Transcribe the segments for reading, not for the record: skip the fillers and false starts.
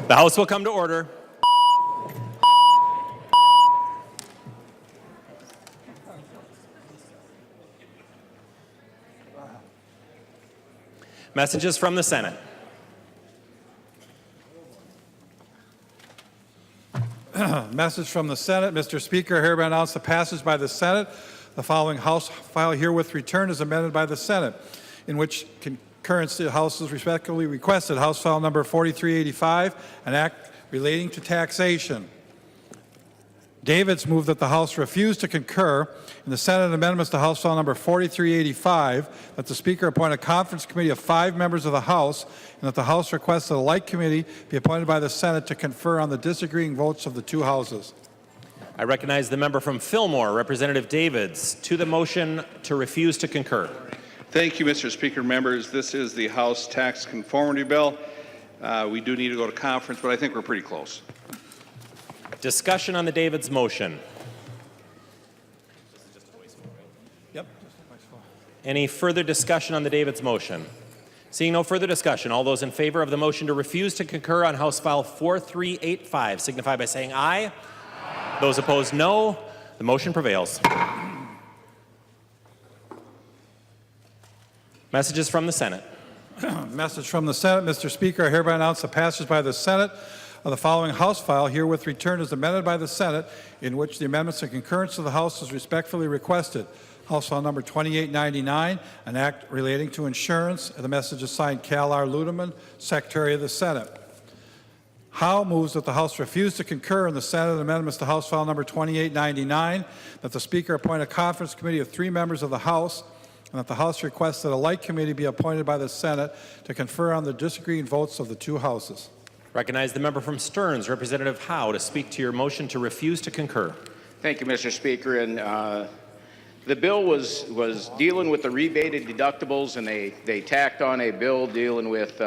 The House will come to order. Messages from the Senate. Message from the Senate. Mr. Speaker, I hereby announce the passage by the Senate. The following House file herewith returned is amended by the Senate, in which concurrence the House is respectfully requested. House file number 4385, an act relating to taxation. Davids moved that the House refuse to concur in the Senate amendments to House file number 4385, that the Speaker appoint a conference committee of 5 members of the House, and that the House requests that a like committee be appointed by the Senate to confer on the disagreeing votes of the 2 houses. I recognize the member from Fillmore, Representative Davids, to the motion to refuse to concur. Thank you, Mr. Speaker. Members, this is the House Tax Conformity Bill. We do need to go to conference, but I think we're pretty close. Discussion on the Davids motion. Yep. Any further discussion on the Davids motion? Seeing no further discussion, all those in favor of the motion to refuse to concur on House File 4385 signify by saying aye. Aye. Those opposed, no. The motion prevails. Messages from the Senate. Message from the Senate. Mr. Speaker, I hereby announce the passage by the Senate of the following House file herewith returned as amended by the Senate, in which the amendments and concurrence of the House is respectfully requested. House file number 2899, an act relating to insurance. The message is signed Cal R. Ludeman, Secretary of the Senate. Howe moves that the House refuse to concur in the Senate amendments to House file number 2899, that the Speaker appoint a conference committee of 3 members of the House, and that the House requests that a like committee be appointed by the Senate to confer on the disagreeing votes of the 2 houses. Recognize the member from Stearns, Representative Howe, to speak to your motion to refuse to concur. Thank you, Mr. Speaker. And the bill was dealing with the rebated deductibles, and they tacked on a bill dealing with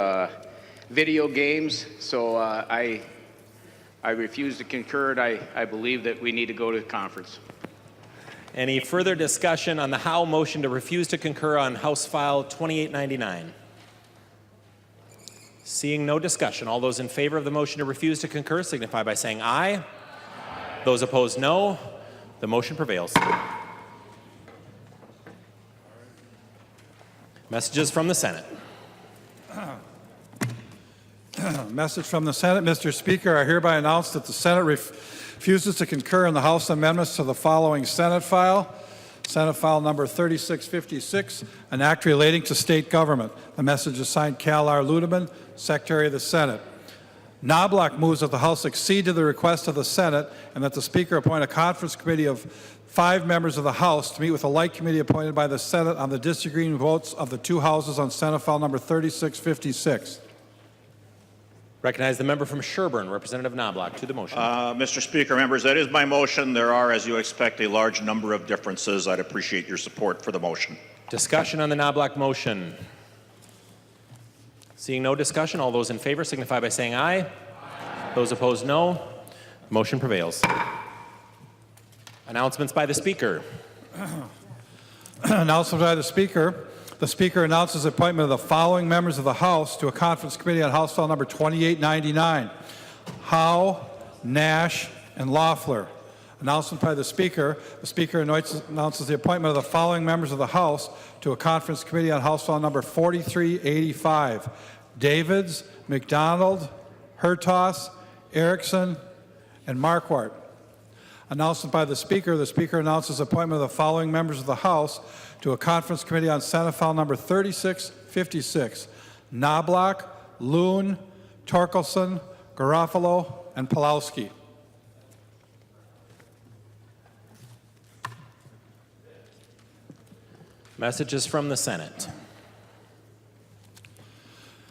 video games. So I refuse to concur, and I believe that we need to go to conference. Any further discussion on the Howe motion to refuse to concur on House File 2899? Seeing no discussion, all those in favor of the motion to refuse to concur signify by saying aye. Aye. Those opposed, no. The motion prevails. Messages from the Senate. Message from the Senate. Mr. Speaker, I hereby announce that the Senate refuses to concur in the House amendments to the following Senate file. Senate file number 3656, an act relating to state government. The message is signed Cal R. Ludeman, Secretary of the Senate. Knobloch moves that the House accede to the request of the Senate and that the Speaker appoint a conference committee of 5 members of the House to meet with a like committee appointed by the Senate on the disagreeing votes of the 2 houses on Senate file number 3656. Recognize the member from Sherburne, Representative Knobloch, to the motion. Mr. Speaker, members, that is my motion. There are, as you expect, a large number of differences. I'd appreciate your support for the motion. Discussion on the Knobloch motion. Seeing no discussion, all those in favor signify by saying aye. Aye. Those opposed, no. Motion prevails. Announcements by the Speaker. Announcement by the Speaker. The Speaker announces the appointment of the following members of the House to a conference committee on House File number 2899. Howe, Nash, and Loeffler. Announcement by the Speaker. The Speaker announces the appointment of the following members of the House to a conference committee on House File number 4385. Davids, McDonald, Hertas, Erickson, and Marquardt. Announcement by the Speaker. The Speaker announces the appointment of the following members of the House to a conference committee on Senate file number 3656. Knobloch, Loon, Torkelson, Garofalo, and Pawlowski. Messages from the Senate.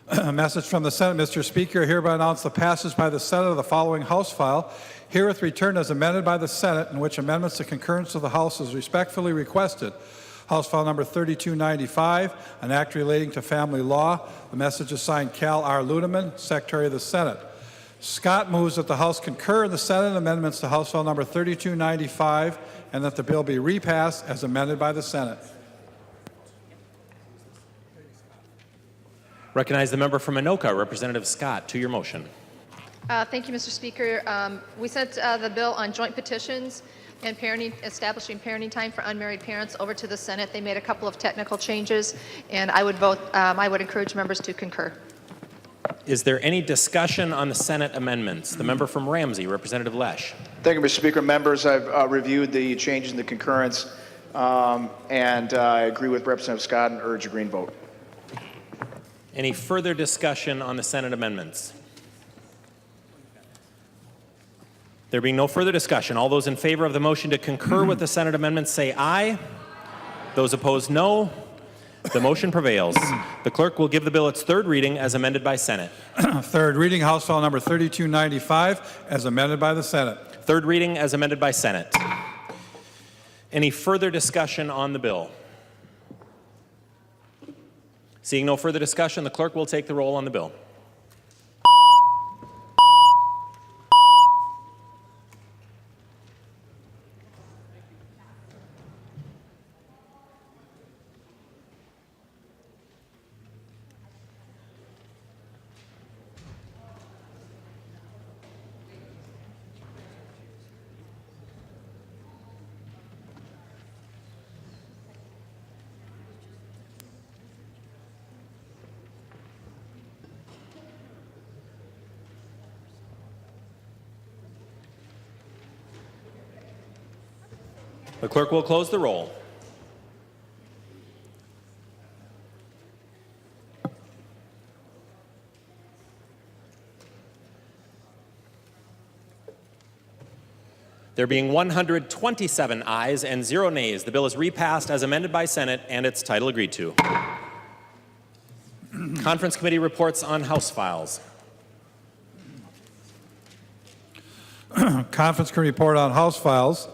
A message from the Senate. Mr. Speaker, I hereby announce the passage by the Senate of the following House file, herewith returned as amended by the Senate, in which amendments to concurrence of the House is respectfully requested. House file number 3295, an act relating to family law. The message is signed Cal R. Ludeman, Secretary of the Senate. Scott moves that the House concur in the Senate amendments to House file number 3295 and that the bill be repassed as amended by the Senate. Recognize the member from Anoka, Representative Scott, to your motion. Thank you, Mr. Speaker. We sent the bill on joint petitions and establishing parenting time for unmarried parents over to the Senate. They made a couple of technical changes, and I would encourage members to concur. Is there any discussion on the Senate amendments? The member from Ramsey, Representative Lesh. Thank you, Mr. Speaker. Members, I've reviewed the changes in the concurrence, and I agree with Representative Scott and urge a green vote. Any further discussion on the Senate amendments? There being no further discussion, all those in favor of the motion to concur with the Senate amendments say aye. Those opposed, no. The motion prevails. The clerk will give the bill its third reading as amended by Senate. Third reading, House File Number 3295, as amended by the Senate. Third reading as amended by Senate. Any further discussion on the bill? Seeing no further discussion, the clerk will take the roll on the bill. The clerk will close the roll. There being 127 ayes and 0 nays, the bill is repassed as amended by Senate and its title agreed to. Conference Committee reports on House files. Conference Committee report on House files.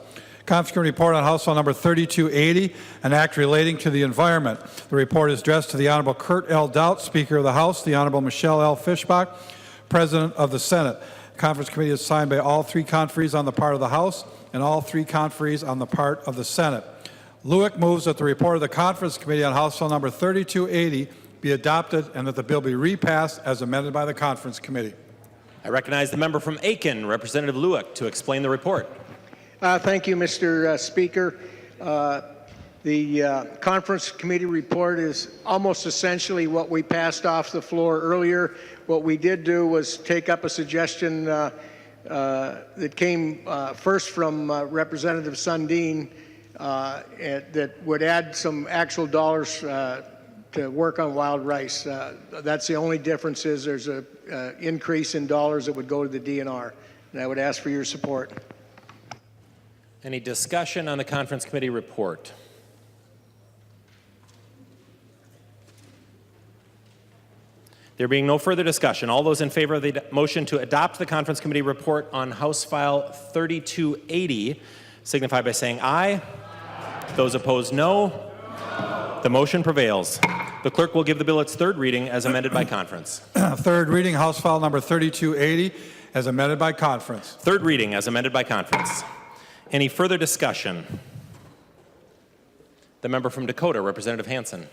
Conference Committee report on House File Number 3280, an act relating to the environment. The report is addressed to the Honorable Kurt L. Doudt, Speaker of the House, the Honorable Michelle L. Fischbach, President of the Senate. The Conference Committee is signed by all three conferees on the part of the House and all three conferees on the part of the Senate. Lueck moves that the report of the Conference Committee on House File Number 3280 be adopted and that the bill be repassed as amended by the Conference Committee. I recognize the member from Aiken, Representative Lueck, to explain the report. Thank you, Mr. Speaker. The Conference Committee report is almost essentially what we passed off the floor earlier. What we did do was take up a suggestion that came first from Representative Sundin that would add some actual dollars to work on wild rice. That's the only difference is there's an increase in dollars that would go to the DNR. And I would ask for your support. Any discussion on the Conference Committee report? There being no further discussion, all those in favor of the motion to adopt the Conference Committee report on House File 3280 signify by saying aye. Those opposed, no. The motion prevails. The clerk will give the bill its third reading as amended by conference. Third reading, House File Number 3280, as amended by conference. Third reading as amended by conference. Any further discussion? The member from Dakota, Representative Hansen.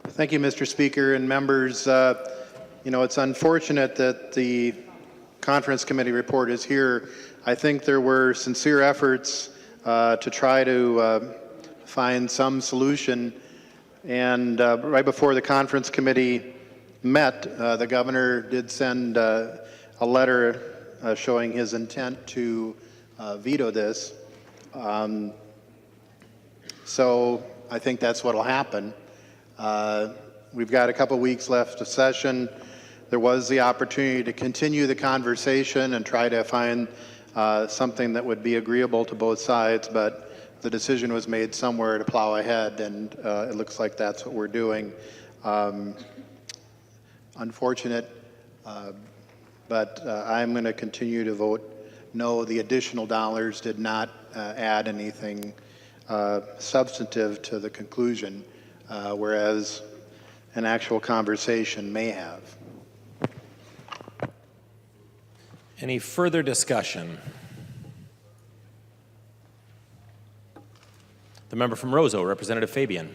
Thank you, Mr. Speaker and members. It's unfortunate that the Conference Committee report is here. I think there were sincere efforts to try to find some solution. And right before the Conference Committee met, the governor did send a letter showing his intent to veto this. So I think that's what will happen. We've got a couple weeks left of session. There was the opportunity to continue the conversation and try to find something that would be agreeable to both sides, but the decision was made somewhere to plow ahead, and it looks like that's what we're doing. Unfortunate, but I'm going to continue to vote no. The additional dollars did not add anything substantive to the conclusion, whereas an actual conversation may have. Any further discussion? The member from Roseau, Representative Fabian.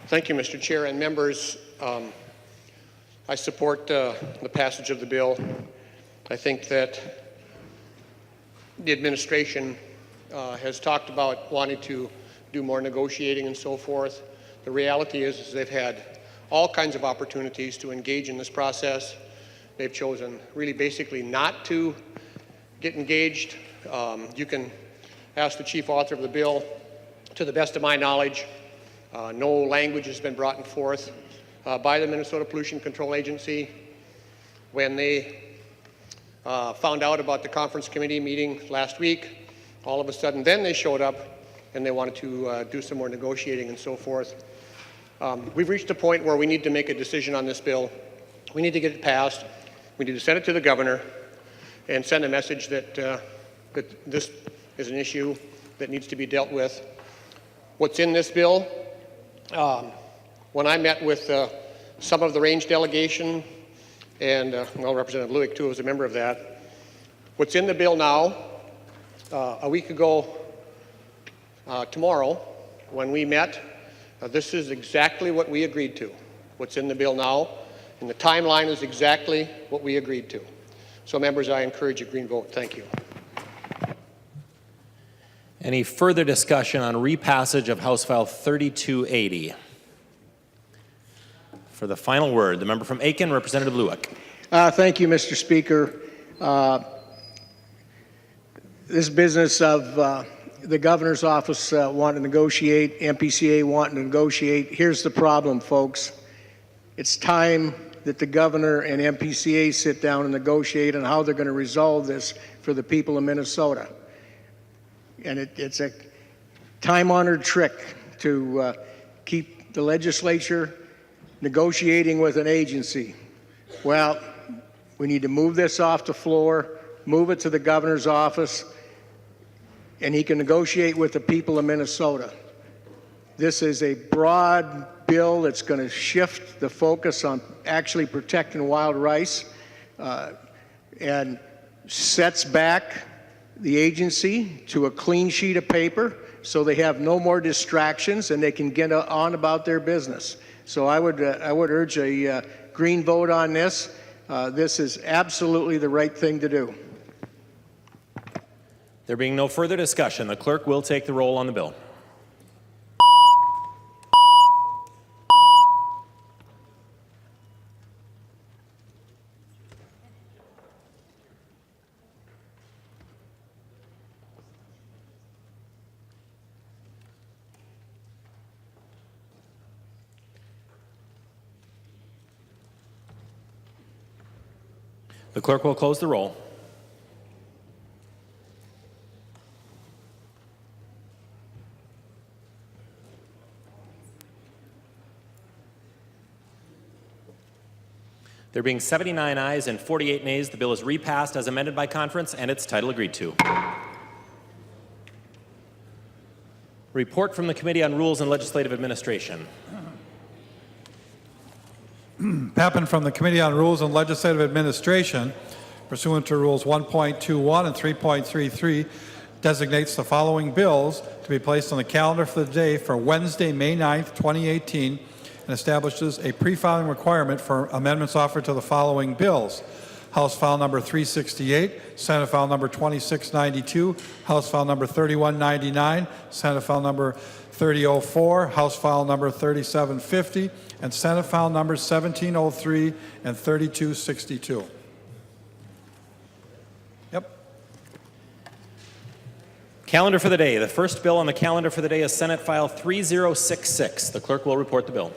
Thank you, Mr. Chair and members. I support the passage of the bill. I think that the administration has talked about wanting to do more negotiating and so forth. The reality is they've had all kinds of opportunities to engage in this process. They've chosen really basically not to get engaged. You can ask the chief author of the bill. To the best of my knowledge, no language has been brought forth by the Minnesota Pollution Control Agency. When they found out about the conference committee meeting last week, all of a sudden then they showed up and they wanted to do some more negotiating and so forth. We've reached a point where we need to make a decision on this bill. We need to get it passed. We need to send it to the governor and send a message that, that this is an issue that needs to be dealt with. What's in this bill? When I met with some of the range delegation, and well, Representative Lueck too was a member of that. What's in the bill now, a week ago tomorrow, when we met, this is exactly what we agreed to. What's in the bill now, and the timeline is exactly what we agreed to. So members, I encourage a green vote. Thank you. Any further discussion on repassage of House File 3280? For the final word, the member from Aiken, Representative Lueck. Thank you, Mr. Speaker. This business of the governor's office wanting to negotiate, MPCA wanting to negotiate, here's the problem, folks. It's time that the governor and MPCA sit down and negotiate on how they're going to resolve this for the people of Minnesota. And it's a time-honored trick to keep the legislature negotiating with an agency. Well, we need to move this off the floor, move it to the governor's office, and he can negotiate with the people of Minnesota. This is a broad bill that's going to shift the focus on actually protecting wild rice and sets back the agency to a clean sheet of paper so they have no more distractions and they can get on about their business. So I would urge a green vote on this. This is absolutely the right thing to do. There being no further discussion, the clerk will take the roll on the bill. The clerk will close the roll. There being 79 ayes and 48 nays, the bill is repassed as amended by conference and its title agreed to. Report from the Committee on Rules and Legislative Administration. Pappen from the Committee on Rules and Legislative Administration, pursuant to Rules 1.21 and 3.33, designates the following bills to be placed on the calendar for the day for Wednesday, May 9th, 2018, and establishes a pre-filing requirement for amendments offered to the following bills. House File Number 368, Senate File Number 2692, House File Number 3199, Senate File Number 3004, House File Number 3750, and Senate File Numbers 1703 and 3262. Yep. Calendar for the day. The first bill on the calendar for the day is Senate File 3066. The clerk will report the bill.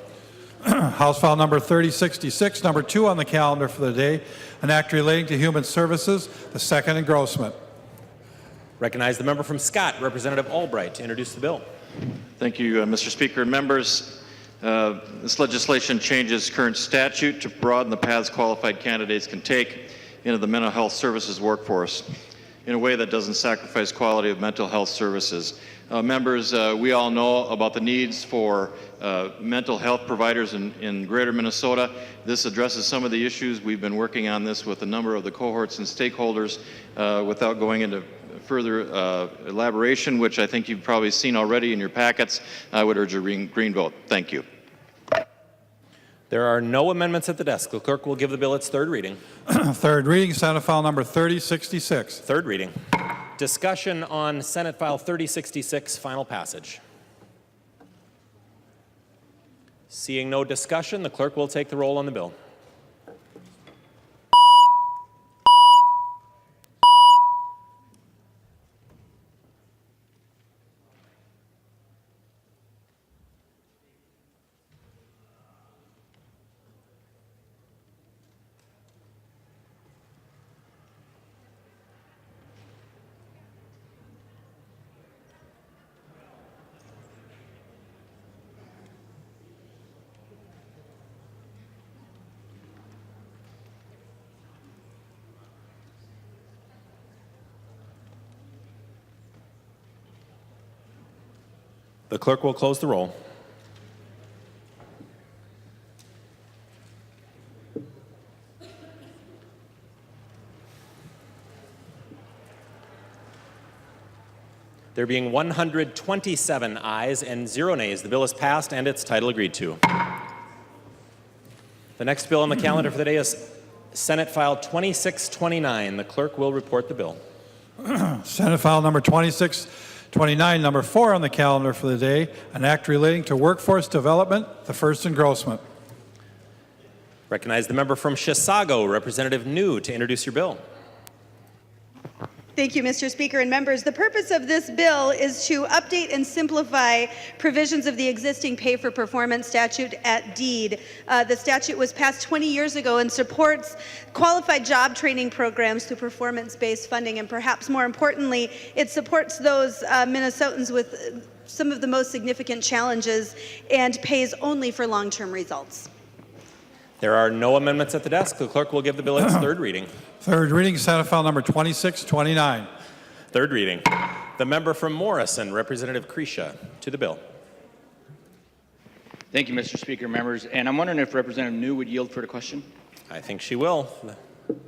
House File Number 3066, number 2 on the calendar for the day, an act relating to human services, the second engrossment. Recognize the member from Scott, Representative Albright, to introduce the bill. Thank you, Mr. Speaker and members. This legislation changes current statute to broaden the paths qualified candidates can take into the mental health services workforce in a way that doesn't sacrifice quality of mental health services. Members, we all know about the needs for mental health providers in greater Minnesota. This addresses some of the issues. We've been working on this with a number of the cohorts and stakeholders without going into further elaboration, which I think you've probably seen already in your packets. I would urge a green vote. Thank you. There are no amendments at the desk. The clerk will give the bill its third reading. Third reading, Senate File Number 3066. Third reading. Discussion on Senate File 3066, final passage. Seeing no discussion, the clerk will take the roll on the bill. The clerk will close the roll. There being 127 ayes and 0 nays, the bill is passed and its title agreed to. The next bill on the calendar for the day is Senate File 2629. The clerk will report the bill. Senate File Number 2629, number 4 on the calendar for the day, an act relating to workforce development, the first engrossment. Recognize the member from Chisago, Representative New, to introduce your bill. Thank you, Mr. Speaker and members. The purpose of this bill is to update and simplify provisions of the existing pay-for-performance statute at deed. The statute was passed 20 years ago and supports qualified job training programs through performance-based funding, and perhaps more importantly, it supports those Minnesotans with some of the most significant challenges and pays only for long-term results. There are no amendments at the desk. The clerk will give the bill its third reading. Third reading, Senate File Number 2629. Third reading. The member from Morrison, Representative Crecia, to the bill. Thank you, Mr. Speaker, members. And I'm wondering if Representative New would yield for the question. I think she will.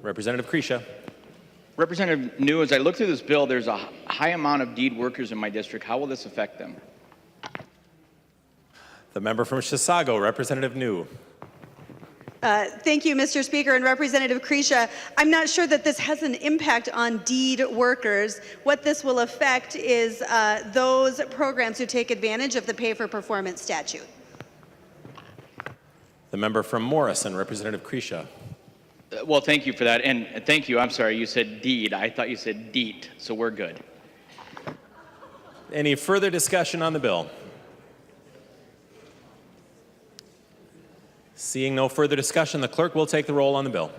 Representative Crecia. Representative New, as I look through this bill, there's a high amount of deed workers in my district. How will this affect them? The member from Chisago, Representative New. Thank you, Mr. Speaker and Representative Crecia. I'm not sure that this has an impact on deed workers. What this will affect is those programs who take advantage of the pay-for-performance statute. The member from Morrison, Representative Crecia. Well, thank you for that. And thank you. I'm sorry, you said deed. I thought you said deet, so we're good. Any further discussion on the bill? Seeing no further discussion, the clerk will take the roll on the bill.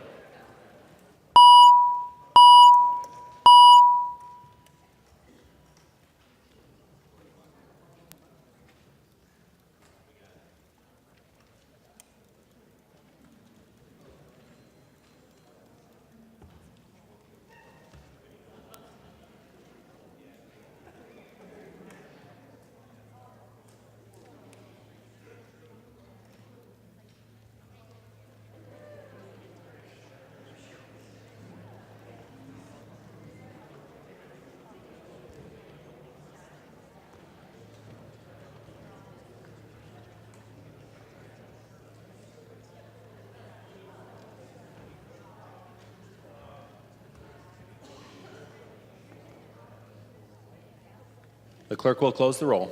The clerk will close the roll.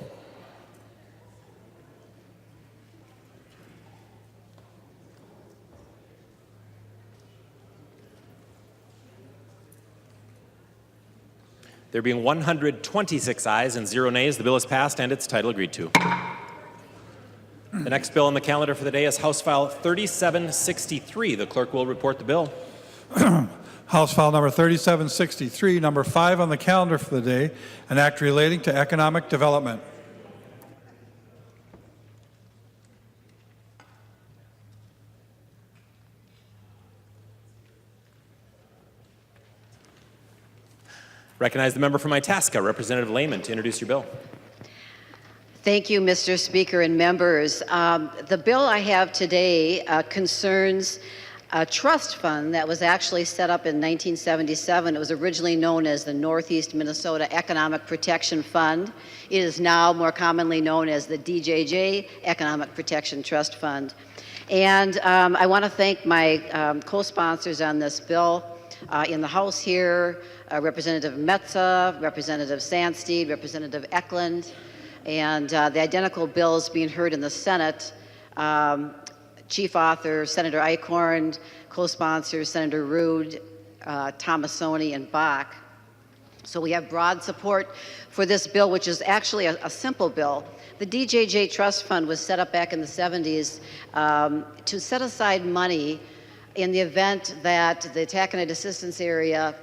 There being 126 ayes and 0 nays, the bill is passed and its title agreed to. The next bill on the calendar for the day is House File 3763. The clerk will report the bill. House File Number 3763, number 5 on the calendar for the day, an act relating to economic development. Recognize the member from Itasca, Representative Layman, to introduce your bill. Thank you, Mr. Speaker and members. The bill I have today concerns a trust fund that was actually set up in 1977. It was originally known as the Northeast Minnesota Economic Protection Fund. It is now more commonly known as the DJJ Economic Protection Trust Fund. And I want to thank my co-sponsors on this bill in the House here, Representative Metza, Representative Sandsteed, Representative Eklund, and the identical bills being heard in the Senate. Chief author, Senator Eichhorn, co-sponsors, Senator Rude, Tomasoni, and Bach. So we have broad support for this bill, which is actually a simple bill. The DJJ Trust Fund was set up back in the 70s to set aside money in the event that the taconite assistance area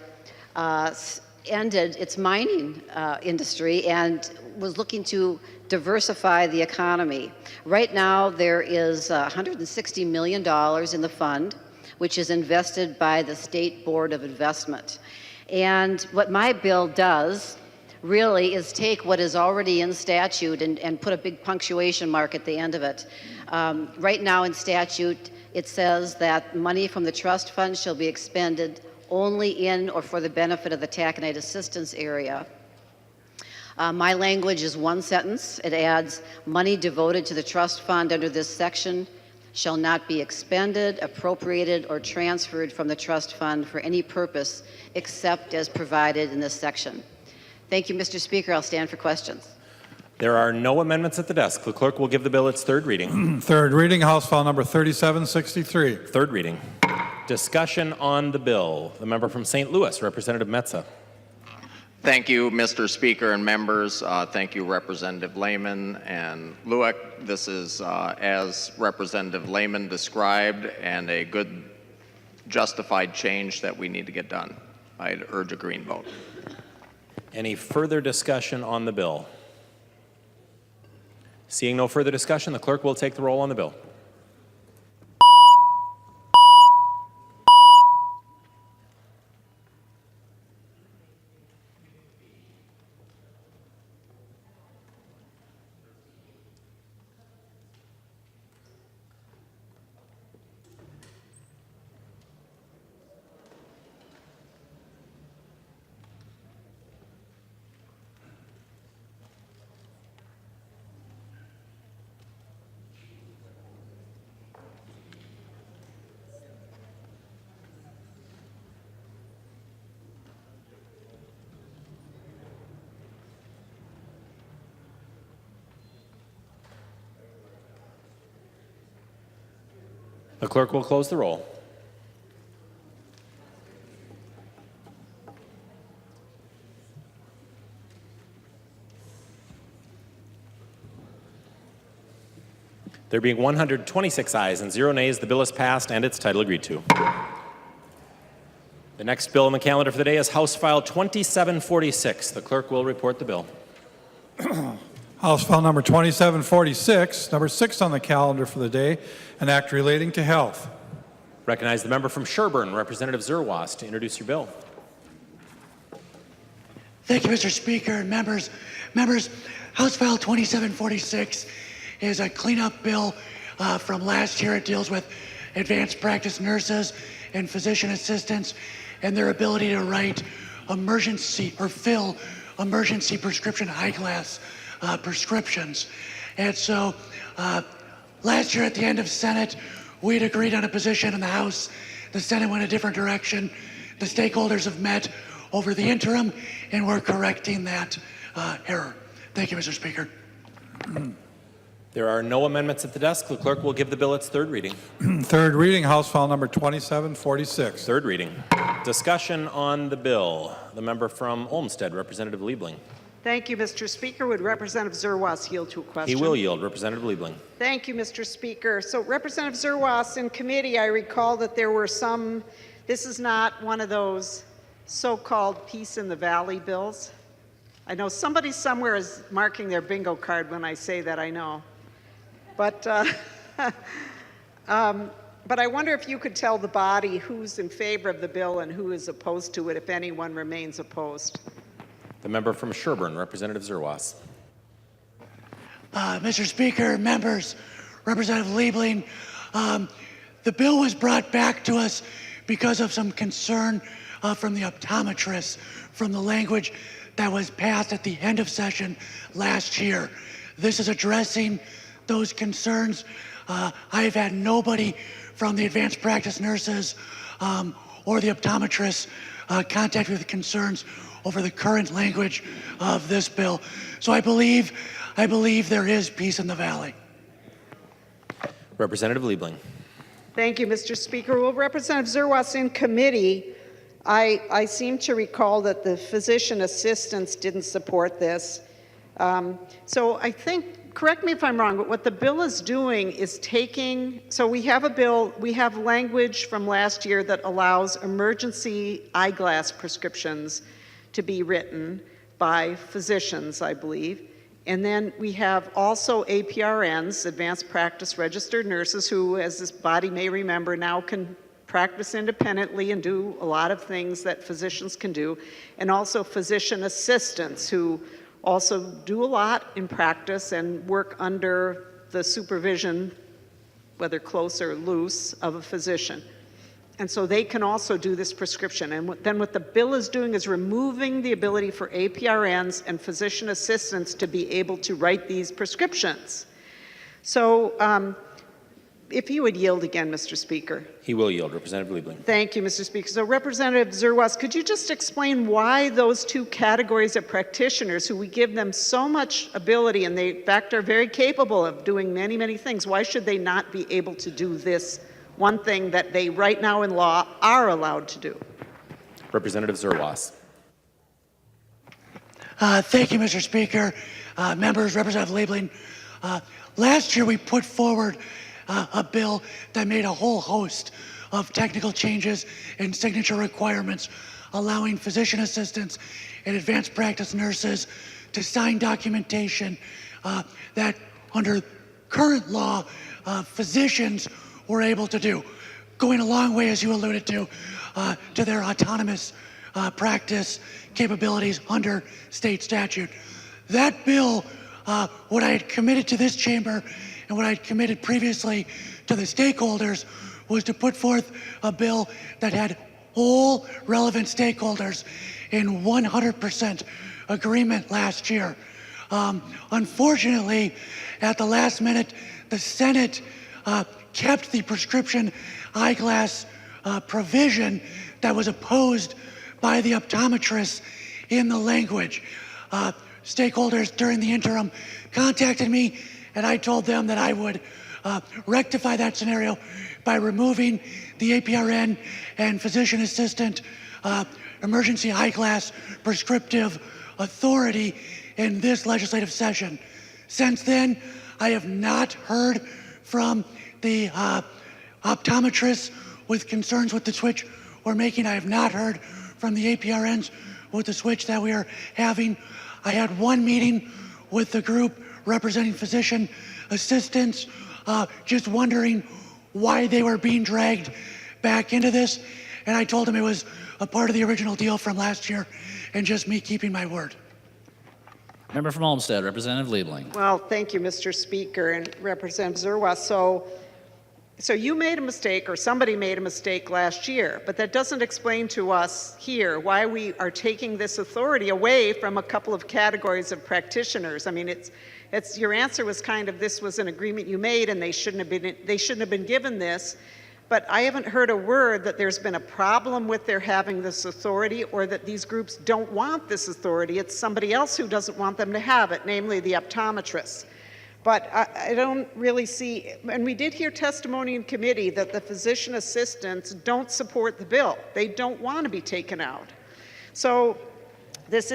ended its mining industry and was looking to diversify the economy. Right now, there is $160 million in the fund, which is invested by the State Board of Investment. And what my bill does really is take what is already in statute and put a big punctuation mark at the end of it. Right now in statute, it says that money from the trust fund shall be expended only in or for the benefit of the taconite assistance area. My language is one sentence. It adds, money devoted to the trust fund under this section shall not be expended, appropriated, or transferred from the trust fund for any purpose except as provided in this section. Thank you, Mr. Speaker. I'll stand for questions. There are no amendments at the desk. The clerk will give the bill its third reading. Third reading, House File Number 3763. Third reading. Discussion on the bill. The member from St. Louis, Representative Metza. Thank you, Mr. Speaker and members. Thank you, Representative Layman and Lueck. This is, as Representative Layman described, and a good justified change that we need to get done. I'd urge a green vote. Any further discussion on the bill? Seeing no further discussion, the clerk will take the roll on the bill. The clerk will close the roll. There being 126 ayes and 0 nays, the bill is passed and its title agreed to. The next bill on the calendar for the day is House File 2746. The clerk will report the bill. House File Number 2746, number 6 on the calendar for the day, an act relating to health. Recognize the member from Sherburne, Representative Zerwas, to introduce your bill. Thank you, Mr. Speaker and members. Members, House File 2746 is a cleanup bill from last year. It deals with advanced practice nurses and physician assistants and their ability to write emergency or fill emergency prescription eyeglass prescriptions. And so last year at the end of Senate, we had agreed on a position in the House. The Senate went a different direction. The stakeholders have met over the interim, and we're correcting that error. Thank you, Mr. Speaker. There are no amendments at the desk. The clerk will give the bill its third reading. Third reading, House File Number 2746. Third reading. Discussion on the bill. The member from Olmsted, Representative Liebling. Thank you, Mr. Speaker. Would Representative Zerwas yield to a question? He will yield. Representative Liebling. Thank you, Mr. Speaker. So, Representative Zerwas, in committee, I recall that there were some, this is not one of those so-called peace in the valley bills. I know somebody somewhere is marking their bingo card when I say that, I know. But I wonder if you could tell the body who's in favor of the bill and who is opposed to it, if anyone remains opposed. The member from Sherburne, Representative Zerwas. Mr. Speaker, members, Representative Liebling, The bill was brought back to us because of some concern from the optometrists from the language that was passed at the end of session last year. This is addressing those concerns. I've had nobody from the advanced practice nurses or the optometrists contact with concerns over the current language of this bill. So I believe there is peace in the valley. Representative Liebling. Thank you, Mr. Speaker. Well, Representative Zerwas, in committee, I seem to recall that the physician assistants didn't support this. So I think, correct me if I'm wrong, but what the bill is doing is taking, so we have a bill, we have language from last year that allows emergency eyeglass prescriptions to be written by physicians, I believe. And then we have also APRNs, advanced practice registered nurses, who, as this body may remember, now can practice independently and do a lot of things that physicians can do, and also physician assistants who also do a lot in practice and work under the supervision, whether close or loose, of a physician. And so they can also do this prescription. And then what the bill is doing is removing the ability for APRNs and physician assistants to be able to write these prescriptions. So if you would yield again, Mr. Speaker. He will yield. Representative Liebling. Thank you, Mr. Speaker. So Representative Zerwas, could you just explain why those two categories of practitioners, who we give them so much ability and they in fact are very capable of doing many, many things, why should they not be able to do this one thing that they right now in law are allowed to do? Representative Zerwas. Thank you, Mr. Speaker. Members, Representative Liebling. Last year we put forward a bill that made a whole host of technical changes and signature requirements, allowing physician assistants and advanced practice nurses to sign documentation that under current law physicians were able to do, going a long way, as you alluded to their autonomous practice capabilities under state statute. That bill, what I had committed to this chamber and what I had committed previously to the stakeholders, was to put forth a bill that had all relevant stakeholders in 100% agreement last year. Unfortunately, at the last minute, the Senate kept the prescription eyeglass provision that was opposed by the optometrists in the language. Stakeholders during the interim contacted me, and I told them that I would rectify that scenario by removing the APRN and physician assistant emergency eyeglass prescriptive authority in this legislative session. Since then, I have not heard from the optometrists with concerns with the switch we're making. I have not heard from the APRNs with the switch that we are having. I had one meeting with the group representing physician assistants, just wondering why they were being dragged back into this. And I told them it was a part of the original deal from last year and just me keeping my word. Member from Olmsted, Representative Liebling. Well, thank you, Mr. Speaker, and Representative Zerwas. So you made a mistake, or somebody made a mistake last year, but that doesn't explain to us here why we are taking this authority away from a couple of categories of practitioners. I mean, it's your answer was kind of, this was an agreement you made and they shouldn't have been given this. But I haven't heard a word that there's been a problem with their having this authority, or that these groups don't want this authority. It's somebody else who doesn't want them to have it, namely the optometrists. But I don't really see, and we did hear testimony in committee that the physician assistants don't support the bill. They don't want to be taken out. So this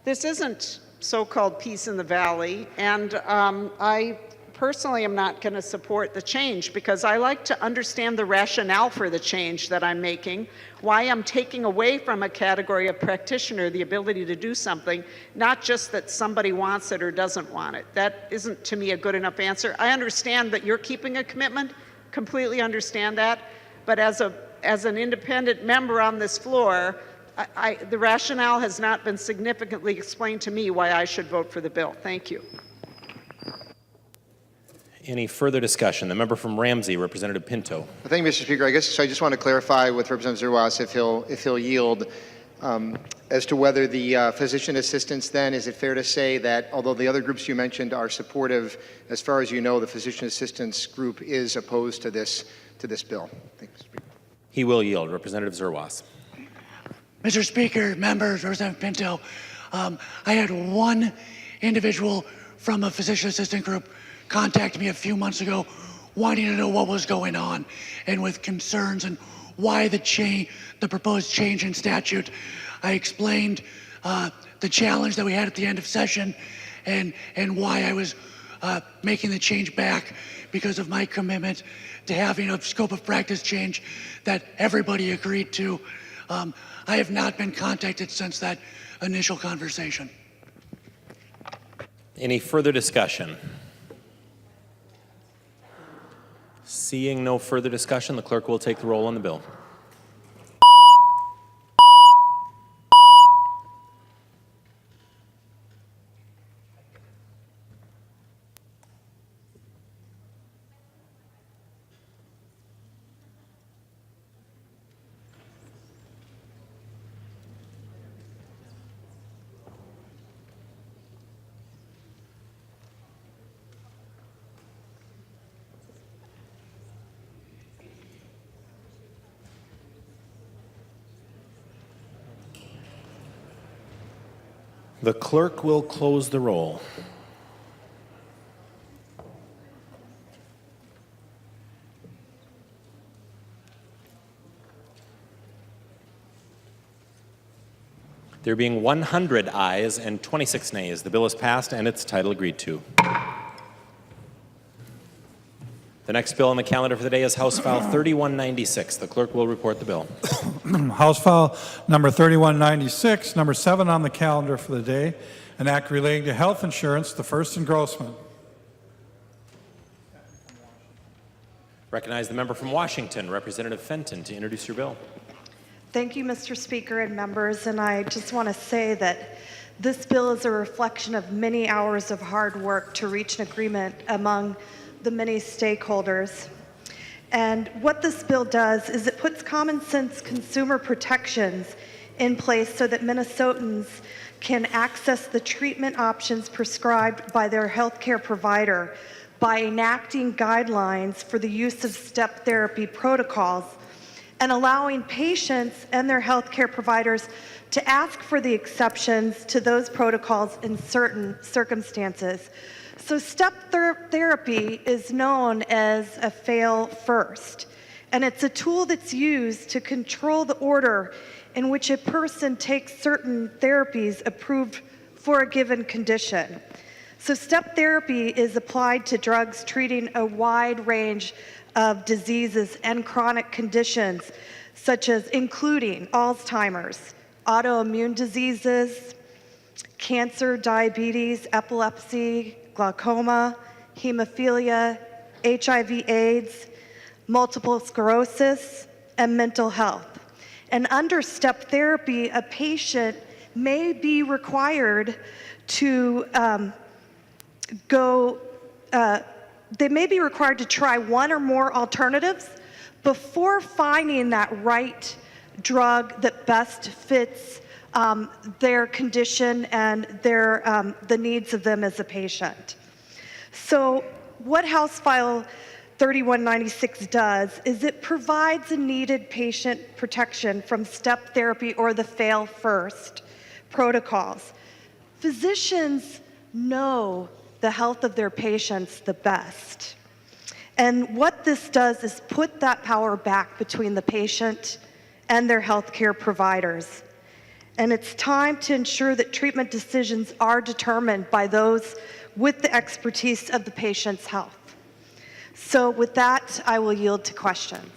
isn't so-called peace in the valley, and I personally am not going to support the change, because I like to understand the rationale for the change that I'm making, why I'm taking away from a category of practitioner the ability to do something, not just that somebody wants it or doesn't want it. That isn't, to me, a good enough answer. I understand that you're keeping a commitment, completely understand that, but as an independent member on this floor, the rationale has not been significantly explained to me why I should vote for the bill. Thank you. Any further discussion? The member from Ramsey, Representative Pinto. Thank you, Mr. Speaker. I guess I just want to clarify with Representative Zerwas if he'll yield as to whether the physician assistants then, is it fair to say that although the other groups you mentioned are supportive, as far as you know, the physician assistants group is opposed to this bill? Thank you, Mr. Speaker. He will yield. Representative Zerwas. Mr. Speaker, members, Representative Pinto, I had one individual from a physician assistant group contact me a few months ago wanting to know what was going on and with concerns and why the proposed change in statute. I explained the challenge that we had at the end of session and why I was making the change back because of my commitment to having a scope of practice change that everybody agreed to. I have not been contacted since that initial conversation. Any further discussion? Seeing no further discussion, the clerk will take the roll on the bill. The clerk will close the roll. There being 100 ayes and 26 nays, the bill is passed and its title agreed to. The next bill on the calendar for the day is House File 3196. The clerk will report the bill. House File number 3196, number 7 on the calendar for the day, an act relating to health insurance, the first engrossment. Recognize the member from Washington, Representative Fenton, to introduce your bill. Thank you, Mr. Speaker and members, and I just want to say that this bill is a reflection of many hours of hard work to reach an agreement among the many stakeholders. And what this bill does is it puts common sense consumer protections in place so that Minnesotans can access the treatment options prescribed by their healthcare provider by enacting guidelines for the use of step therapy protocols and allowing patients and their healthcare providers to ask for the exceptions to those protocols in certain circumstances. So step therapy is known as a fail first, and it's a tool that's used to control the order in which a person takes certain therapies approved for a given condition. So step therapy is applied to drugs treating a wide range of diseases and chronic conditions, such as including Alzheimer's, autoimmune diseases, cancer, diabetes, epilepsy, glaucoma, hemophilia, HIV/AIDS, multiple sclerosis, and mental health. And under step therapy, a patient may be required to they may be required to try one or more alternatives before finding that right drug that best fits their condition and the needs of them as a patient. So what House File 3196 does is it provides a needed patient protection from step therapy or the fail first protocols. Physicians know the health of their patients the best. And what this does is put that power back between the patient and their healthcare providers. And it's time to ensure that treatment decisions are determined by those with the expertise of the patient's health. So with that, I will yield to questions.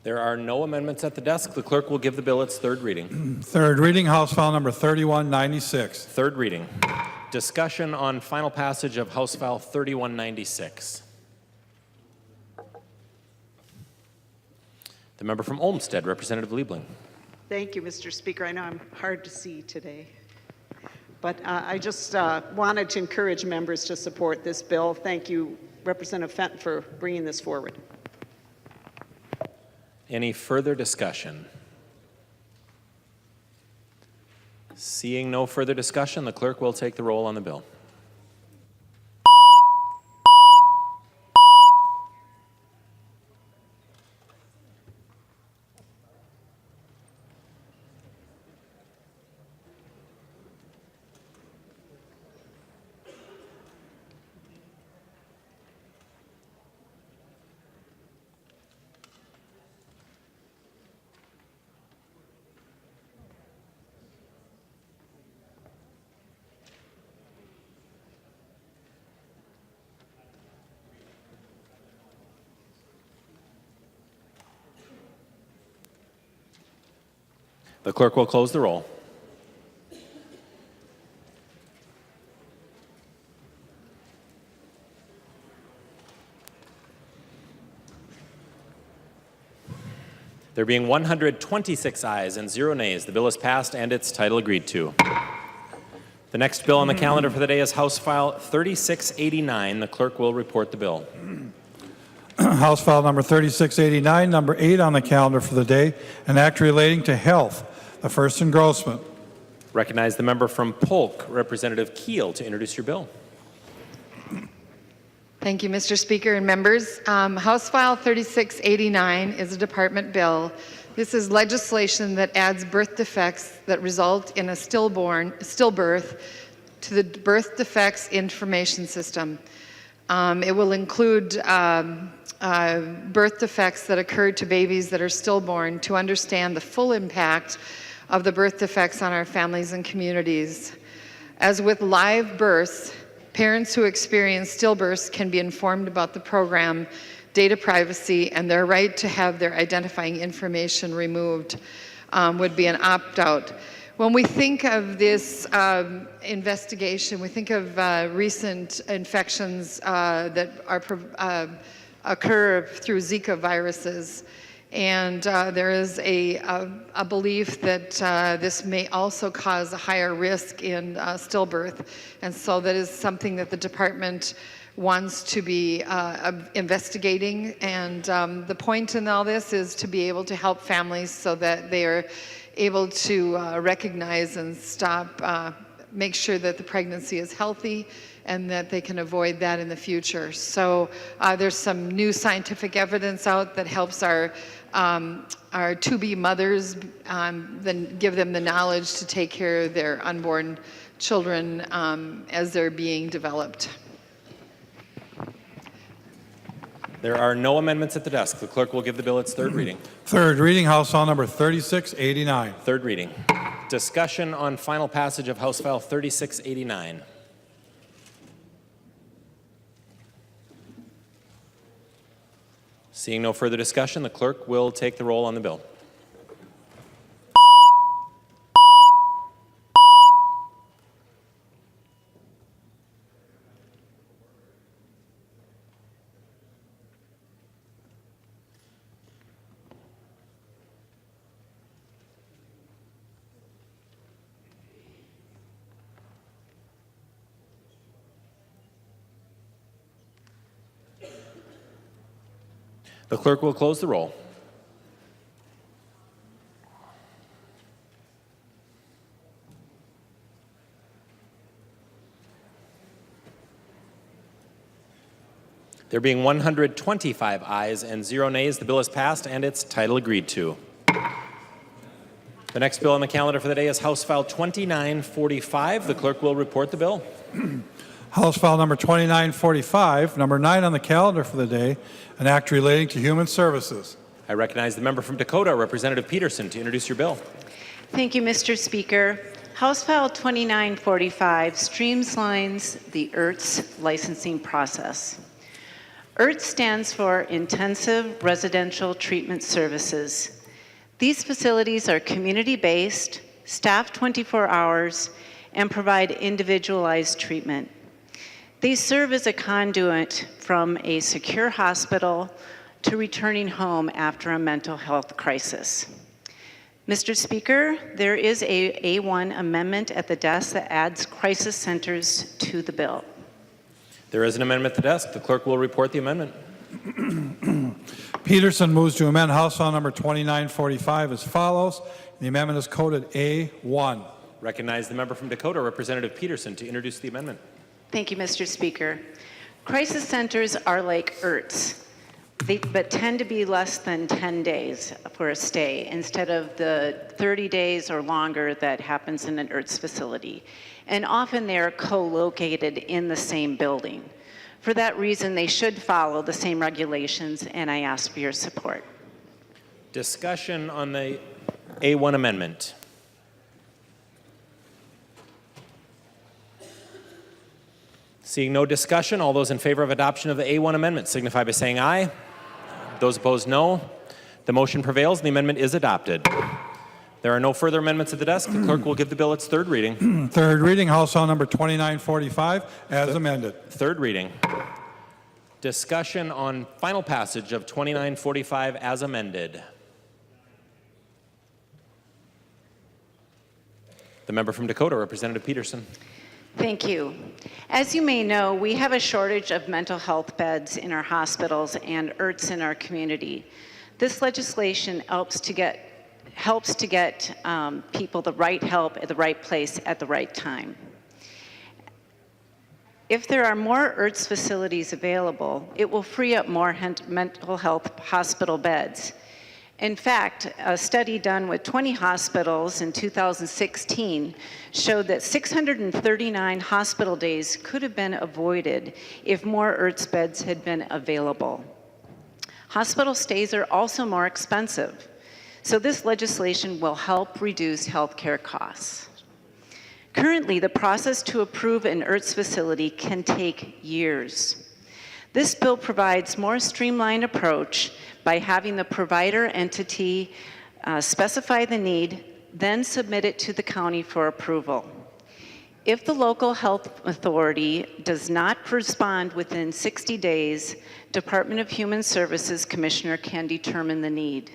There are no amendments at the desk. The clerk will give the bill its third reading. Third reading, House File number 3196. Third reading. Discussion on final passage of House File 3196. The member from Olmsted, Representative Liebling. Thank you, Mr. Speaker. I know I'm hard to see today. But I just wanted to encourage members to support this bill. Thank you Representative Fenton for bringing this forward. Any further discussion? Seeing no further discussion, the clerk will take the roll on the bill. The clerk will close the roll. There being 126 ayes and 0 nays, the bill is passed and its title agreed to. The next bill on the calendar for the day is House File 3689. The clerk will report the bill. House File number 3689, number 8 on the calendar for the day, an act relating to health. The first engrossment. Recognize the member from Polk, Representative Kiel, to introduce your bill. Thank you, Mr. Speaker and members. House File 3689 is a department bill. This is legislation that adds birth defects that result in a stillbirth to the birth defects information system. It will include birth defects that occur to babies that are stillborn to understand the full impact of the birth defects on our families and communities. As with live births, parents who experience stillbirths can be informed about the program, data privacy, and their right to have their identifying information removed would be an opt-out. When we think of this investigation, we think of recent infections that occur through Zika viruses. And there is a belief that this may also cause a higher risk in stillbirth. And so that is something that the department wants to be investigating. And the point in all this is to be able to help families so that they are able to recognize and stop, make sure that the pregnancy is healthy and that they can avoid that in the future. So there's some new scientific evidence out that helps our to-be mothers, then give them the knowledge to take care of their unborn children as they're being developed. There are no amendments at the desk. The clerk will give the bill its third reading. Third reading, House File number 3689. Third reading. Discussion on final passage of House File 3689. Seeing no further discussion, the clerk will take the roll on the bill. The clerk will close the roll. There being 125 ayes and 0 nays, the bill is passed and its title agreed to. The next bill on the calendar for the day is House File 2945. The clerk will report the bill. House File number 2945, number 9 on the calendar for the day, an act relating to human services. I recognize the member from Dakota, Representative Peterson, to introduce your bill. Thank you, Mr. Speaker. House File 2945 streamlines the IRTS licensing process. IRTS stands for Intensive Residential Treatment Services. These facilities are community-based, staffed 24 hours, and provide individualized treatment. They serve as a conduit from a secure hospital to returning home after a mental health crisis. Mr. Speaker, there is a A1 amendment at the desk that adds crisis centers to the bill. There is an amendment at the desk. The clerk will report the amendment. Peterson moves to amend House File Number 2945 as follows. The amendment is coded A1. Recognize the member from Dakota, Representative Peterson, to introduce the amendment. Thank you, Mr. Speaker. Crisis centers are like IRTs, but tend to be less than 10 days for a stay instead of the 30 days or longer that happens in an IRTS facility. And often they are co-located in the same building. For that reason, they should follow the same regulations, and I ask for your support. Discussion on the A1 amendment. Seeing no discussion, all those in favor of adoption of the A1 amendment signify by saying aye. Those opposed, no. The motion prevails and the amendment is adopted. There are no further amendments at the desk. The clerk will give the bill its third reading. Third reading, House File Number 2945 as amended. Third reading. Discussion on final passage of 2945 as amended. The member from Dakota, Representative Peterson. Thank you. As you may know, we have a shortage of mental health beds in our hospitals and IRTs in our community. This legislation helps to get people the right help at the right place at the right time. If there are more IRTs facilities available, it will free up more mental health hospital beds. In fact, a study done with 20 hospitals in 2016 showed that 639 hospital days could have been avoided if more IRTs beds had been available. Hospital stays are also more expensive, so this legislation will help reduce healthcare costs. Currently, the process to approve an IRTs facility can take years. This bill provides more streamlined approach by having the provider entity specify the need, then submit it to the county for approval. If the local health authority does not respond within 60 days, Department of Human Services Commissioner can determine the need.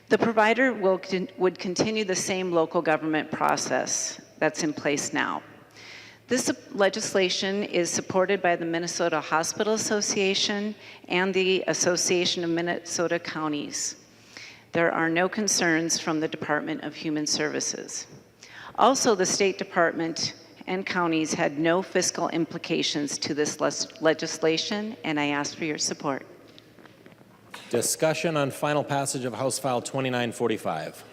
The provider would continue the same local government process that's in place now. This legislation is supported by the Minnesota Hospital Association and the Association of Minnesota Counties. There are no concerns from the Department of Human Services. Also, the State Department and counties had no fiscal implications to this legislation, and I ask for your support. Discussion on final passage of House File 2945.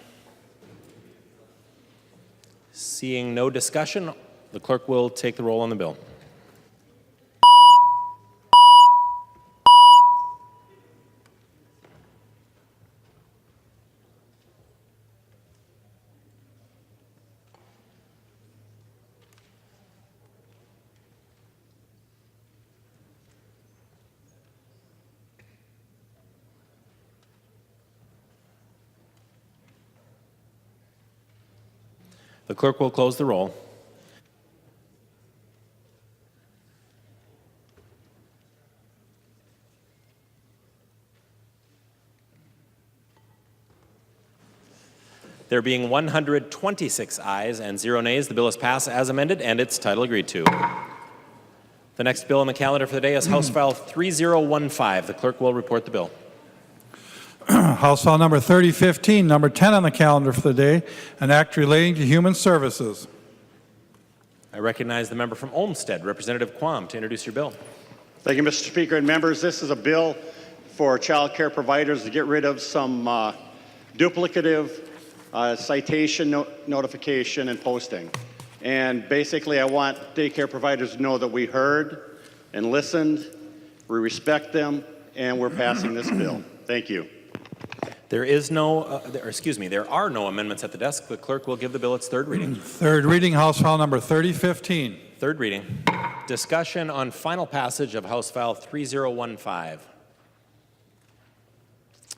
Seeing no discussion, the clerk will take the roll on the bill. The clerk will close the roll. There being 126 ayes and 0 nays, the bill is passed as amended and its title agreed to. The next bill on the calendar for the day is House File 3015. The clerk will report the bill. House File Number 3015, number 10 on the calendar for the day, an act relating to human services. I recognize the member from Olmsted, Representative Quam, to introduce your bill. Thank you, Mr. Speaker and members. This is a bill for child care providers to get rid of some duplicative citation notification and posting. And basically, I want daycare providers to know that we heard and listened, we respect them, and we're passing this bill. Thank you. There are no amendments at the desk. The clerk will give the bill its third reading. Third reading, House File Number 3015. Third reading. Discussion on final passage of House File 3015.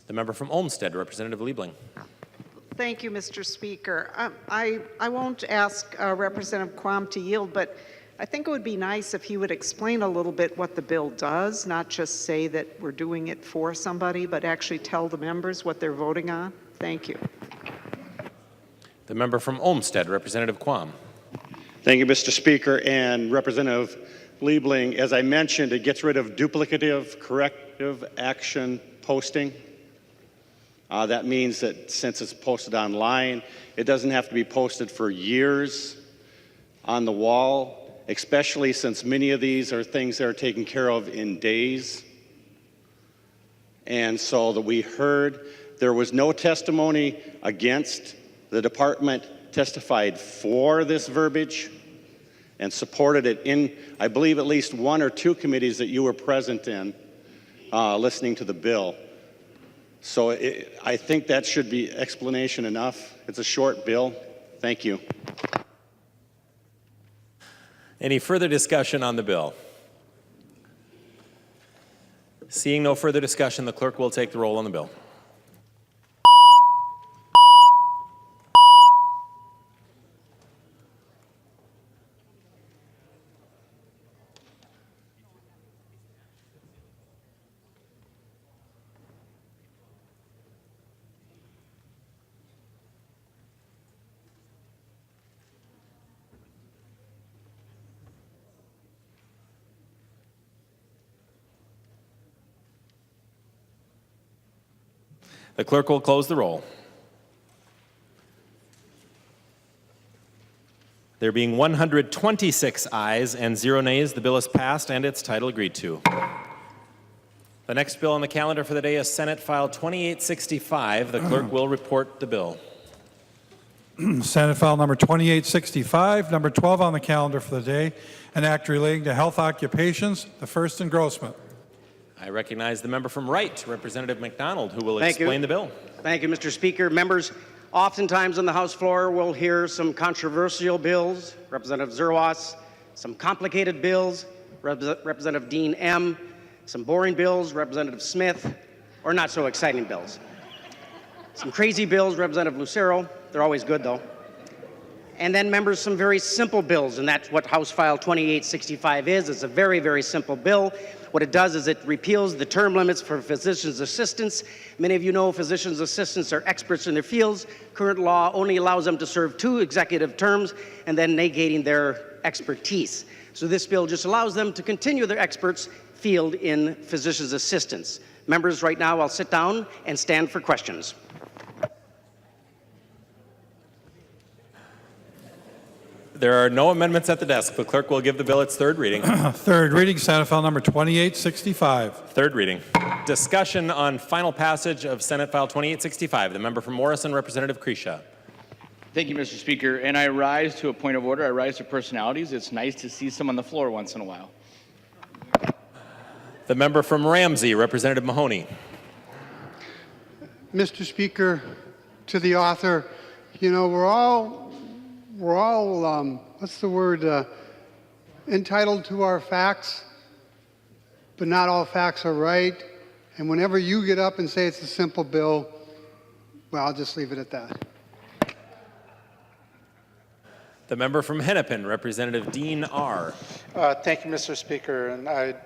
The member from Olmsted, Representative Liebling. Thank you, Mr. Speaker. I won't ask Representative Quam to yield, but I think it would be nice if he would explain a little bit what the bill does, not just say that we're doing it for somebody, but actually tell the members what they're voting on. Thank you. The member from Olmsted, Representative Quam. Thank you, Mr. Speaker and Representative Liebling, as I mentioned, it gets rid of duplicative corrective action posting. That means that since it's posted online, it doesn't have to be posted for years on the wall, especially since many of these are things that are taken care of in days. And so that we heard there was no testimony against. The department testified for this verbiage and supported it in, I believe, at least one or two committees that you were present in listening to the bill. So I think that should be explanation enough. It's a short bill. Thank you. Any further discussion on the bill? Seeing no further discussion, the clerk will take the roll on the bill. The clerk will close the roll. There being 126 ayes and 0 nays, the bill is passed and its title agreed to. The next bill on the calendar for the day is Senate File 2865. The clerk will report the bill. Senate File number 2865, number 12 on the calendar for the day, an act relating to health occupations, the first engrossment. I recognize the member from Wright, Representative McDonald, who will explain the bill. Thank you, Mr. Speaker. Members, oftentimes on the House floor, we'll hear some controversial bills, Representative Zerwas, some complicated bills, Representative Dean M., some boring bills, Representative Smith, or not so exciting bills. Some crazy bills, Representative Lucero. They're always good, though. And then, members, some very simple bills, and that's what House File 2865 is. It's a very, very simple bill. What it does is it repeals the term limits for physician's assistants. Many of you know physician's assistants are experts in their fields. Current law only allows them to serve 2 executive terms and then negating their expertise. So this bill just allows them to continue their experts field in physician's assistants. Members, right now I'll sit down and stand for questions. There are no amendments at the desk. The clerk will give the bill its third reading. Third reading, Senate File number 2865. Third reading. Discussion on final passage of Senate File 2865. The member from Morrison, Representative Kresha. Thank you, Mr. Speaker. And I rise to a point of order. I rise to personalities. It's nice to see some on the floor once in a while. The member from Ramsey, Representative Mahoney. Mr. Speaker, to the author, you know, we're all what's the word, entitled to our facts, but not all facts are right. And whenever you get up and say it's a simple bill, well, I'll just leave it at that. The member from Hennepin, Representative Dean R. Thank you, Mr. Speaker, and I'd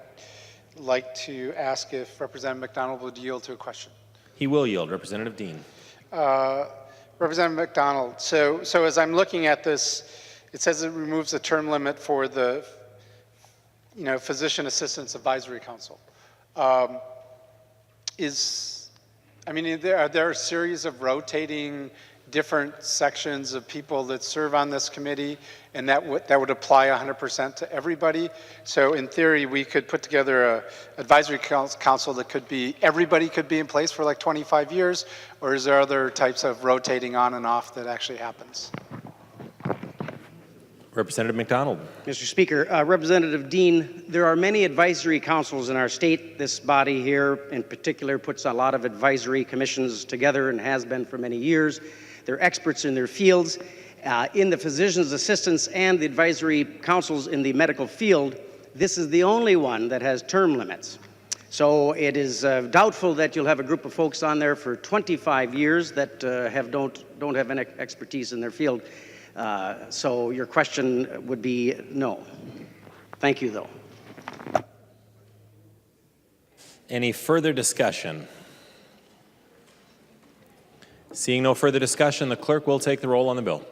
like to ask if Representative McDonald would yield to a question. He will yield. Representative Dean. Representative McDonald, so as I'm looking at this, it says it removes the term limit for the, Physician Assistants Advisory Council. Are there a series of rotating different sections of people that serve on this committee, and that would apply 100% to everybody? So in theory, we could put together a advisory council that could be, everybody could be in place for like 25 years, or is there other types of rotating on and off that actually happens? Representative McDonald. Mr. Speaker, Representative Dean, there are many advisory councils in our state. This body here in particular puts a lot of advisory commissions together and has been for many years. They're experts in their fields. In the physician's assistants and the advisory councils in the medical field, this is the only one that has term limits. So it is doubtful that you'll have a group of folks on there for 25 years that don't have any expertise in their field. So your question would be no. Thank you, though. Any further discussion? Seeing no further discussion, the clerk will take the roll on the bill.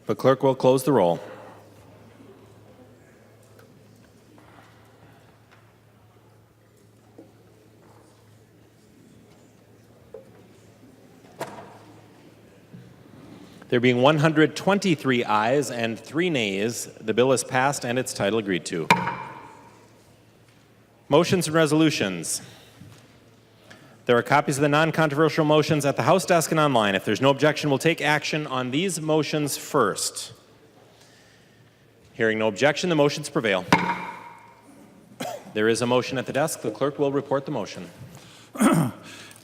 The clerk will close the roll. There being 123 ayes and 3 nays, the bill is passed and its title agreed to. Motions and resolutions. There are copies of the non-controversial motions at the House desk and online. If there's no objection, we'll take action on these motions first. Hearing no objection, the motions prevail. There is a motion at the desk. The clerk will report the motion.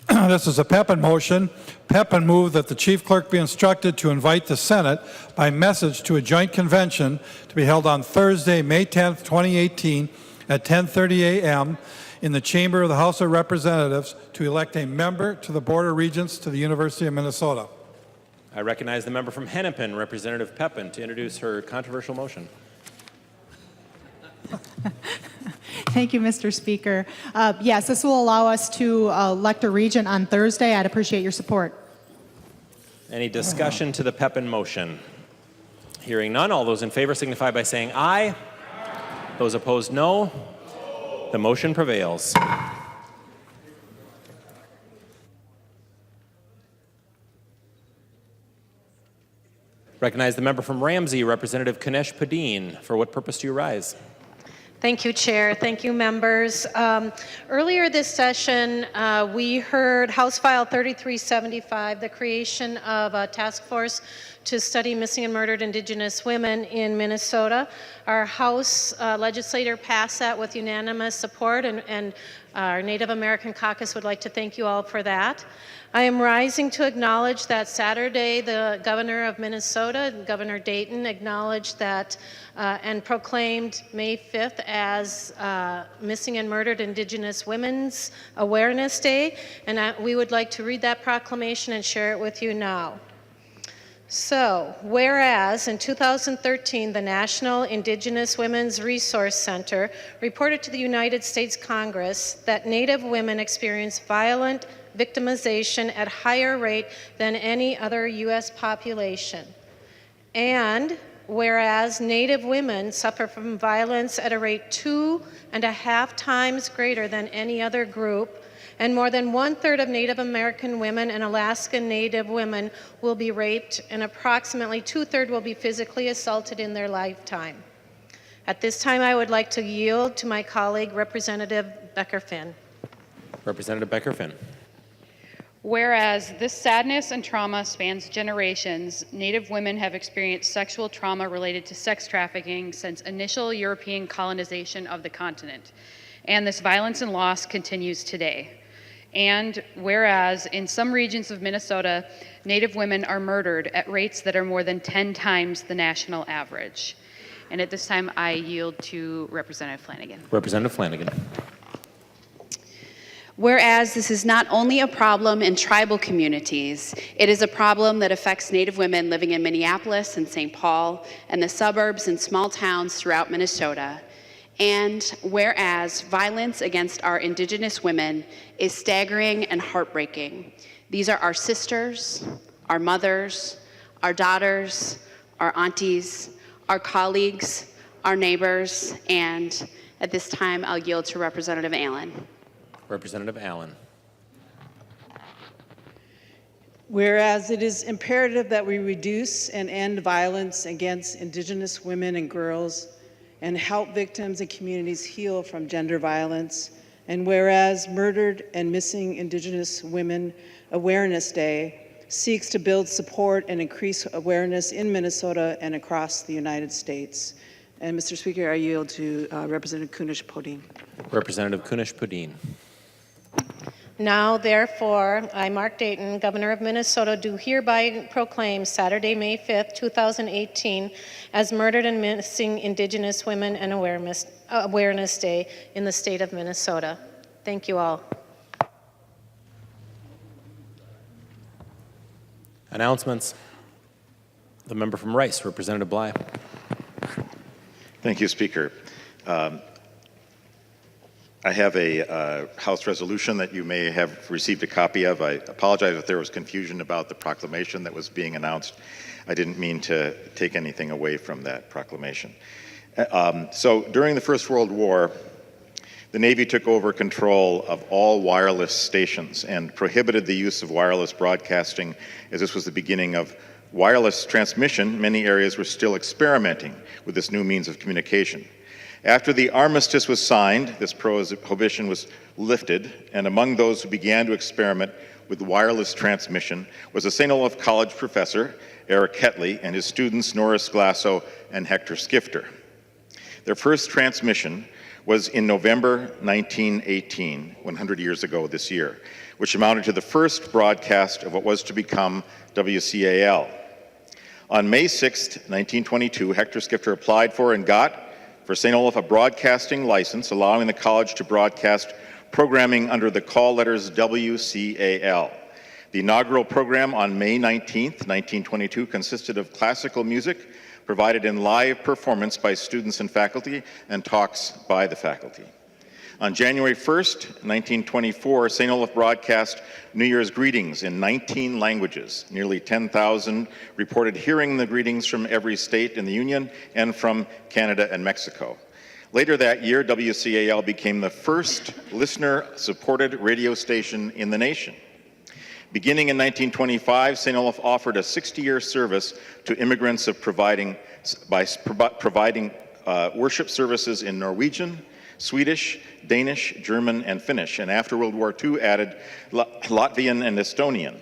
This is a Pepin motion. Pepin moved that the chief clerk be instructed to invite the Senate by message to a joint convention to be held on Thursday, May 10th, 2018 at 10:30 a.m. in the chamber of the House of Representatives to elect a member to the Board of Regents to the University of Minnesota. I recognize the member from Hennepin, Representative Pepin, to introduce her controversial motion. Thank you, Mr. Speaker. Yes, this will allow us to elect a regent on Thursday. I'd appreciate your support. Any discussion to the Pepin motion? Hearing none, all those in favor signify by saying aye. Those opposed, no. The motion prevails. Recognize the member from Ramsey, Representative Kanesh Padeen. For what purpose do you rise? Thank you, Chair. Thank you, members. Earlier this session, we heard House File 3375, the creation of a task force to study missing and murdered Indigenous women in Minnesota. Our House legislator passed that with unanimous support, and our Native American caucus would like to thank you all for that. I am rising to acknowledge that Saturday, the governor of Minnesota, Governor Dayton, acknowledged that and proclaimed May 5th as Missing and Murdered Indigenous Women's Awareness Day, and we would like to read that proclamation and share it with you now. So, whereas in 2013, the National Indigenous Women's Resource Center reported to the United States Congress that Native women experience violent victimization at higher rate than any other U.S. population. And whereas Native women suffer from violence at a rate 2.5 times greater than any other group, and more than 1/3 of Native American women and Alaskan Native women will be raped, and approximately 2/3 will be physically assaulted in their lifetime. At this time, I would like to yield to my colleague, Representative Becker-Finn. Representative Becker-Finn. Whereas this sadness and trauma spans generations, Native women have experienced sexual trauma related to sex trafficking since initial European colonization of the continent, and this violence and loss continues today. And whereas in some regions of Minnesota, Native women are murdered at rates that are more than 10 times the national average. And at this time, I yield to Representative Flanagan. Representative Flanagan. Whereas this is not only a problem in tribal communities, it is a problem that affects Native women living in Minneapolis and St. Paul and the suburbs and small towns throughout Minnesota. And whereas violence against our Indigenous women is staggering and heartbreaking. These are our sisters, our mothers, our daughters, our aunties, our colleagues, our neighbors, and at this time I'll yield to Representative Allen. Representative Allen. Whereas it is imperative that we reduce and end violence against Indigenous women and girls and help victims and communities heal from gender violence, and whereas Murdered and Missing Indigenous Women Awareness Day seeks to build support and increase awareness in Minnesota and across the United States. And Mr. Speaker, I yield to Representative Kunesh Podine. Representative Kunesh Podine. Now, therefore, I, Mark Dayton, Governor of Minnesota, do hereby proclaim Saturday, May 5th, 2018, as Murdered and Missing Indigenous Women and Awareness Day in the state of Minnesota. Thank you all. Announcements. The member from Rice, Representative Bly. Thank you, Speaker. I have a House resolution that you may have received a copy of. I apologize if there was confusion about the proclamation that was being announced. I didn't mean to take anything away from that proclamation. So during the First World War, the Navy took over control of all wireless stations and prohibited the use of wireless broadcasting, as this was the beginning of wireless transmission. Many areas were still experimenting with this new means of communication. After the armistice was signed, this prohibition was lifted, and among those who began to experiment with wireless transmission was a St. Olaf College professor, Eric Ketley, and his students Norris Glasso and Hector Skifter. Their first transmission was in November 1918, 100 years ago this year, which amounted to the first broadcast of what was to become WCAL. On May 6, 1922, Hector Skifter applied for and got for St. Olaf a broadcasting license, allowing the college to broadcast programming under the call letters WCAL. The inaugural program on May 19, 1922 consisted of classical music provided in live performance by students and faculty and talks by the faculty. On January 1st, 1924, St. Olaf broadcast New Year's greetings in 19 languages. Nearly 10,000 reported hearing the greetings from every state in the Union and from Canada and Mexico. Later that year, WCAL became the first listener-supported radio station in the nation. Beginning in 1925, St. Olaf offered a 60-year service to immigrants by providing worship services in Norwegian, Swedish, Danish, German, and Finnish, and after World War II added Latvian and Estonian.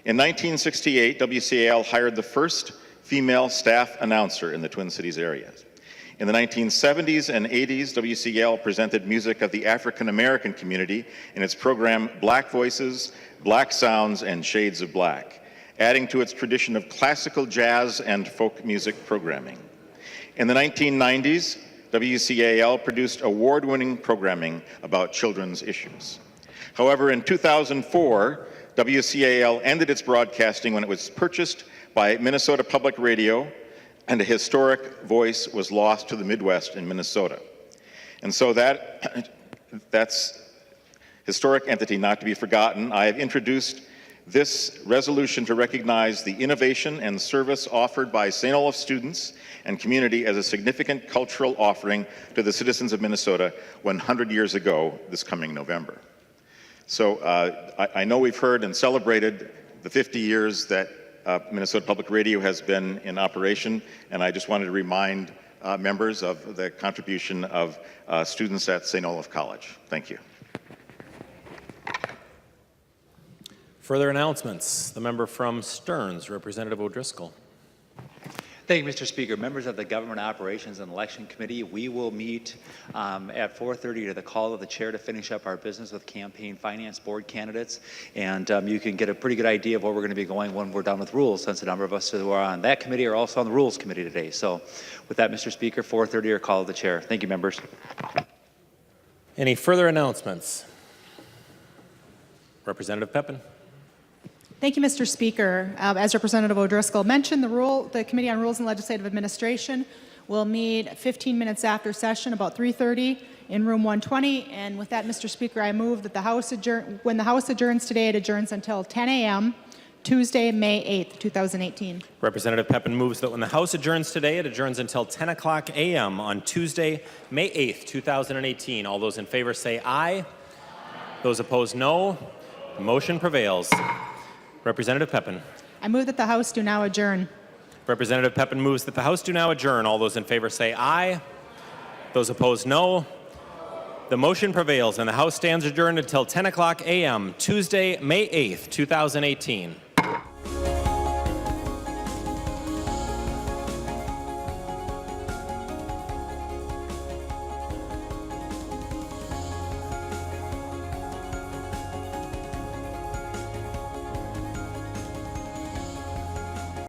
In 1968, WCAL hired the first female staff announcer in the Twin Cities area. In the 1970s and 80s, WCAL presented music of the African American community in its program Black Voices, Black Sounds, and Shades of Black, adding to its tradition of classical jazz and folk music programming. In the 1990s, WCAL produced award-winning programming about children's issues. However, in 2004, WCAL ended its broadcasting when it was purchased by Minnesota Public Radio, and a historic voice was lost to the Midwest in Minnesota. And so that's historic entity not to be forgotten. I have introduced this resolution to recognize the innovation and service offered by St. Olaf students and community as a significant cultural offering to the citizens of Minnesota 100 years ago this coming November. So I know we've heard and celebrated the 50 years that Minnesota Public Radio has been in operation, and I just wanted to remind members of the contribution of students at St. Olaf College. Thank you. Further announcements. The member from Stearns, Representative O'Driscoll. Thank you, Mr. Speaker. Members of the Government Operations and Election Committee, we will meet at 4:30 to the call of the chair to finish up our business with campaign finance board candidates. And you can get a pretty good idea of where we're going to be going when we're done with rules, since a number of us who are on that committee are also on the Rules Committee today. So with that, Mr. Speaker, 4:30 or call of the chair. Thank you, members. Any further announcements? Representative Pepin. Thank you, Mr. Speaker. As Representative O'Driscoll mentioned, the Committee on Rules and Legislative Administration will meet 15 minutes after session, about 3:30 in room 120. And with that, Mr. Speaker, I move that when the House adjourns today, it adjourns until 10 a.m., Tuesday, May 8th, 2018. Representative Pepin moves that when the House adjourns today, it adjourns until 10 o'clock a.m. on Tuesday, May 8th, 2018. All those in favor say aye. Those opposed, no. The motion prevails. Representative Pepin. I move that the House do now adjourn. Representative Pepin moves that the House do now adjourn. All those in favor say aye. Those opposed, no. The motion prevails and the House stands adjourned until 10 o'clock a.m. Tuesday, May 8th, 2018.